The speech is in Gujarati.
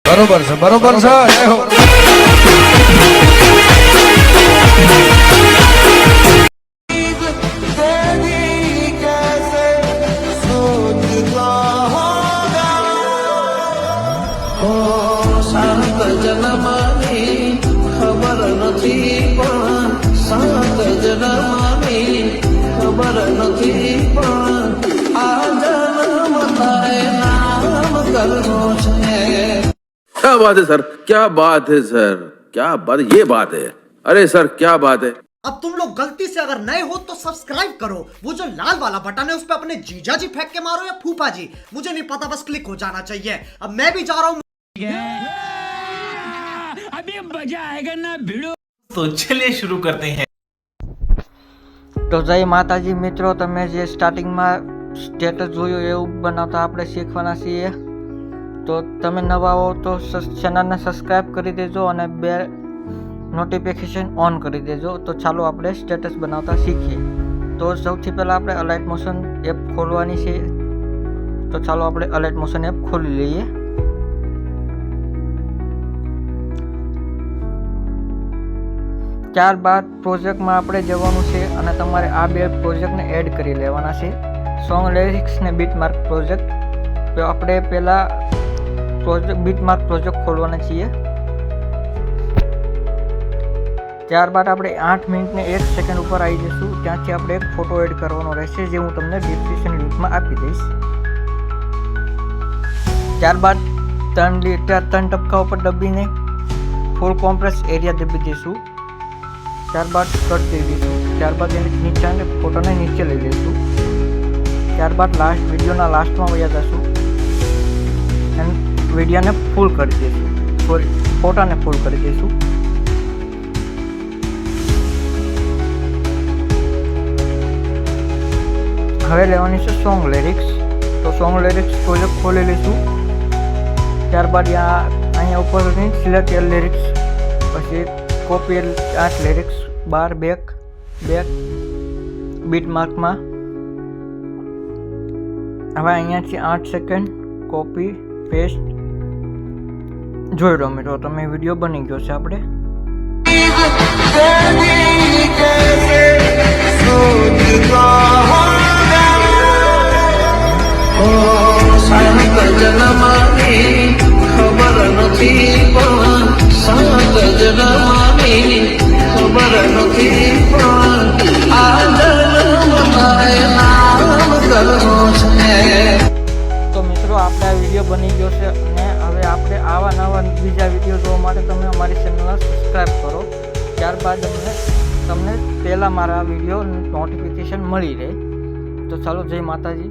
બરોબર છે, બરોબર છે. જય હો. ખબર નથી પણ સાત જન્મની ખબર નથી પણ આ જન્મ તારે નામ કરવો છે. क्या बात है सर, क्या बात है सर, क्या बात, ये बात है. अरे सर क्या बात है. अब तुम लोग गलती से अगर नए हो तो सब्सक्राइब करो, वो जो लाल वाला बटन है उस पे अपने जीजा जी फेंक के मारो या फूफा जी, मुझे नहीं पता, बस क्लिक हो जाना चाहिए. अब मैं भी जा रहा हूँ. अभी मजा आएगा ना भिड़ो. तो चलिए शुरू करते हैं. તો જય માતાજી મિત્રો, તમે જે સ્ટાર્ટિંગમાં સ્ટેટસ જોયું એવું બનાવતા આપણે શીખવાના છીએ. તો તમે નવા હો તો ચેનલને સબસ્ક્રાઈબ કરી દેજો અને બે નોટિફિકેશન ઓન કરી દેજો. તો ચાલો આપણે સ્ટેટસ બનાવતા શીખીએ. તો સૌથી પહેલાં આપણે અલાઇટ મોશન એપ ખોલવાની છે. તો ચાલો આપણે અલાઇટ મોશન એપ ખોલી લઈએ. ત્યારબાદ પ્રોજેક્ટમાં આપણે જવાનું છે અને તમારે આ બે પ્રોજેક્ટને એડ કરી લેવાના છે, સોંગ લિરિક્સ ને બીટમાર્ક પ્રોજેક્ટ. તો આપણે પહેલાં બીટમાર્ક પ્રોજેક્ટ ખોલવાના છીએ. ત્યારબાદ આપણે 8 મિનિટ ને 1 સેકન્ડ ઉપર આવી જઈશું. ત્યાંથી આપણે એક ફોટો એડ કરવાનો રહેશે, જે હું તમને ડિસ્ક્રિપ્શન લિંકમાં આપી દઈશ. ત્યારબાદ 3 ટપકા ઉપર દબીને ફૂલ કોમ્પ્રેસ એરિયા દબી દઈશું. ત્યારબાદ કટ કરી દઈશું. ત્યારબાદ એને નીચે ફોટોને નીચે લઈ લઈશું. ત્યારબાદ વિડીયોના લાસ્ટમાં વયા જશું અને વિડીયોને ફૂલ કરી દઈશું, ફોટાને ફૂલ કરી દઈશું. હવે લેવાની છે સોંગ લિરિક્સ. તો સોંગ લિરિક્સ પ્રોજેક્ટ ખોલી લઈશું. ત્યારબાદ અહીંયા ઉપર સિલેક્ટ લિરિક્સ, પછી કોપી 8 લિરિક્સ, બાર બેક બીટમાર્કમાં. હવે અહીંયાથી 8 સેકન્ડ કોપી પેસ્ટ. જોઈ લો મિત્રો, તમે વિડીયો બની ગયો છે આપણે. ખબર નથી પણ સાત જન્મની ખબર નથી પણ આ જન્મ તારે નામ કરવો છે. તો મિત્રો, આપણે આ વિડીયો બની ગયો છે અને હવે આપણે આવા નવા બીજા વિડીયો જોવા માટે તમે અમારી ચેનલને સબસ્ક્રાઈબ કરો. ત્યારબાદ તમને પહેલાં મારા વિડીયો નોટિફિકેશન મળી રહે. તો ચાલો, જય માતાજી.